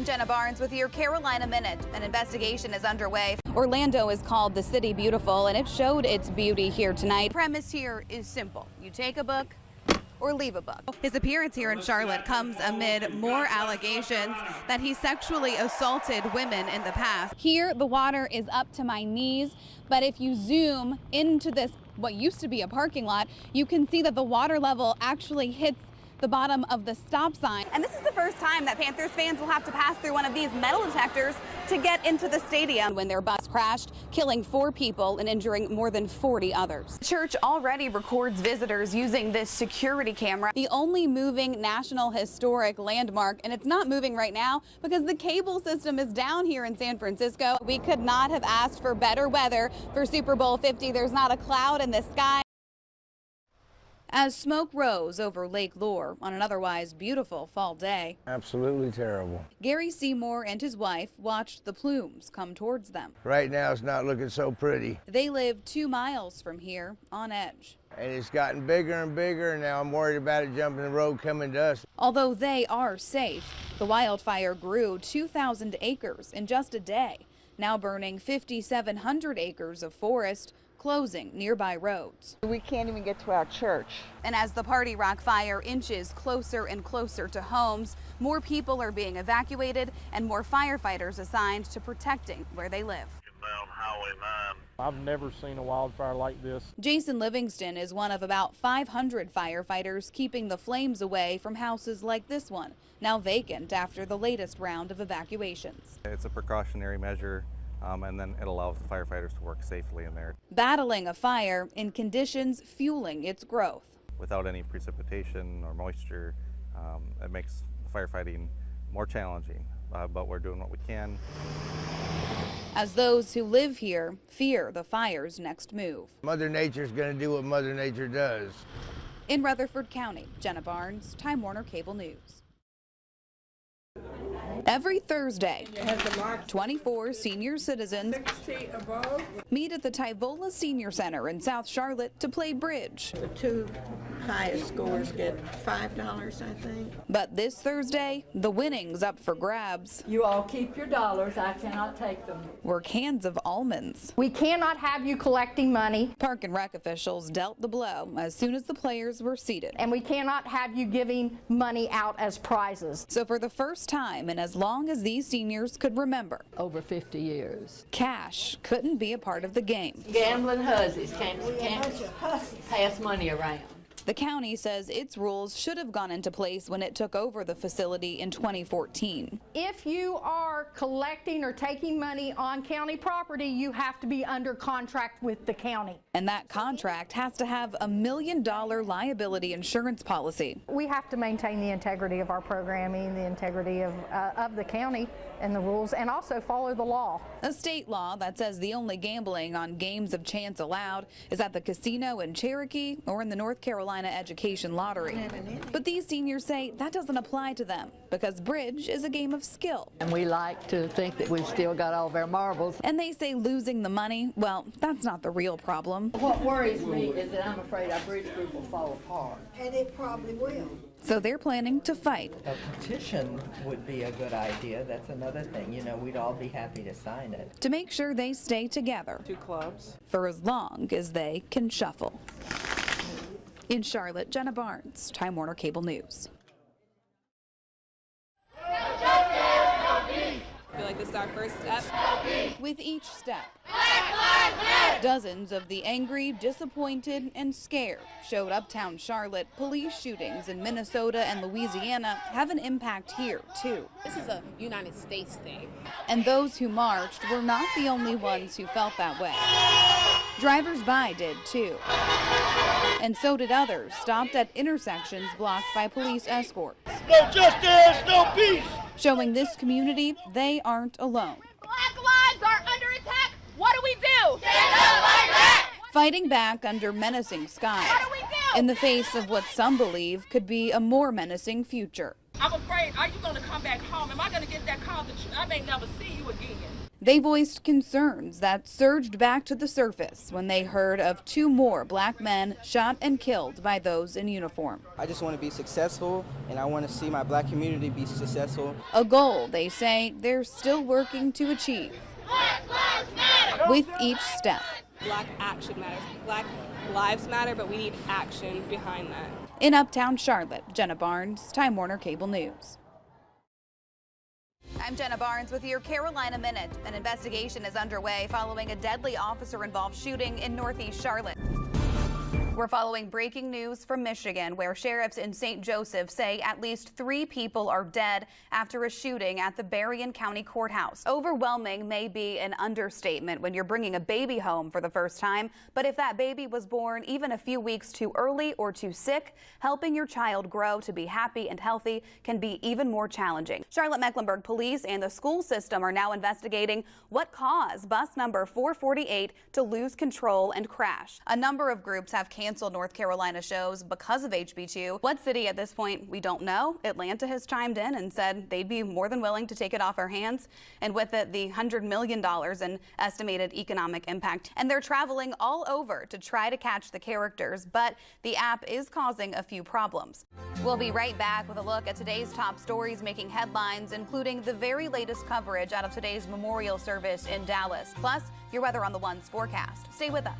I'm Jenna Barnes with your Carolina Minute. An investigation is underway. Orlando is called the City Beautiful, and it showed its beauty here tonight. The premise here is simple. You take a book or leave a book. His appearance here in Charlotte comes amid more allegations that he sexually assaulted women in the past. Here, the water is up to my knees, but if you zoom into this, what used to be a parking lot, you can see that the water level actually hits the bottom of the stop sign. And this is the first time that Panthers fans will have to pass through one of these metal detectors to get into the stadium when their bus crashed, killing 4 people and injuring more than 40 others. The church already records visitors using this security camera, the only moving National Historic Landmark, and it's not moving right now because the cable system is down here in San Francisco. We could not have asked for better weather for Super Bowl 50. There's not a cloud in the sky as smoke rose over Lake Lure on an otherwise beautiful fall day. Absolutely terrible. Gary Seymour and his wife watched the plumes come towards them. Right now it's not looking so pretty. They live 2 miles from here on edge. And it's gotten bigger and bigger, and now I'm worried about it jumping the road coming to us. Although they are safe, the wildfire grew 2,000 acres in just a day, now burning 5,700 acres of forest, closing nearby roads. We can't even get to our church. And as the Party Rock fire inches closer and closer to homes, more people are being evacuated and more firefighters assigned to protecting where they live. I've never seen a wildfire like this. Jason Livingston is one of about 500 firefighters keeping the flames away from houses like this one, now vacant after the latest round of evacuations. It's a precautionary measure. And then it allows the firefighters to work safely in there. Battling a fire in conditions fueling its growth. Without any precipitation or moisture, it makes firefighting more challenging, but we're doing what we can. As those who live here fear the fire's next move. Mother Nature's going to do what Mother Nature does. In Rutherford County, Jenna Barnes, Time Warner Cable News. Every Thursday, 24 senior citizens meet at the Tyvola Senior Center in South Charlotte to play bridge. The 2 highest scores get $5, I think. But this Thursday, the winnings up for grabs. You all keep your dollars. I cannot take them. Were cans of almonds. We cannot have you collecting money. Park and Rec officials dealt the blow as soon as the players were seated. And we cannot have you giving money out as prizes. So for the first time in as long as these seniors could remember, over 50 years, cash couldn't be a part of the game. Gambling hussies can't pass money around. The county says its rules should have gone into place when it took over the facility in 2014. If you are collecting or taking money on county property, you have to be under contract with the county. And that contract has to have $1 million liability insurance policy. We have to maintain the integrity of our programming, the integrity of the county and the rules, and also follow the law. A state law that says the only gambling on games of chance allowed is at the casino in Cherokee or in the North Carolina Education Lottery. But these seniors say that doesn't apply to them because bridge is a game of skill. And we like to think that we've still got all of our marbles. And they say losing the money, well, that's not the real problem. What worries me is that I'm afraid our bridge group will fall apart. And it probably will. So they're planning to fight. A petition would be a good idea. That's another thing. You know, we'd all be happy to sign it. To make sure they stay together. 2 clubs. For as long as they can shuffle. In Charlotte, Jenna Barnes, Time Warner Cable News. I feel like this is our first step. With each step, dozens of the angry, disappointed, and scared showed uptown Charlotte. Police shootings in Minnesota and Louisiana have an impact here, too. This is a United States thing. And those who marched were not the only ones who felt that way. Drivers-by did, too. And so did others, stopped at intersections blocked by police escorts. No justice, no peace! Showing this community they aren't alone. Black lives are under attack. What do we do? Stand up like that! Fighting back under menacing skies. What do we do? In the face of what some believe could be a more menacing future. I'm afraid, are you going to come back home? Am I going to get that call that I may never see you again? They voiced concerns that surged back to the surface when they heard of 2 more black men shot and killed by those in uniform. I just want to be successful, and I want to see my black community be successful. A goal they say they're still working to achieve. Black lives matter. With each step. Black action matters. Black lives matter, but we need action behind that. In Uptown Charlotte, Jenna Barnes, Time Warner Cable News. I'm Jenna Barnes with your Carolina Minute. An investigation is underway following a deadly officer-involved shooting in Northeast Charlotte. We're following breaking news from Michigan, where sheriffs in St. Joseph say at least 3 people are dead after a shooting at the Berrien County Courthouse. Overwhelming may be an understatement when you're bringing a baby home for the first time, but if that baby was born even a few weeks too early or too sick, helping your child grow to be happy and healthy can be even more challenging. Charlotte-Mecklenburg police and the school system are now investigating what caused bus number 448 to lose control and crash. A number of groups have canceled North Carolina shows because of HB2. What city at this point, we don't know. Atlanta has chimed in and said they'd be more than willing to take it off our hands, and with it, the $100 million in estimated economic impact. And they're traveling all over to try to catch the characters, but the app is causing a few problems. We'll be right back with a look at today's top stories making headlines, including the very latest coverage out of today's memorial service in Dallas, plus your weather on the One's forecast. Stay with us.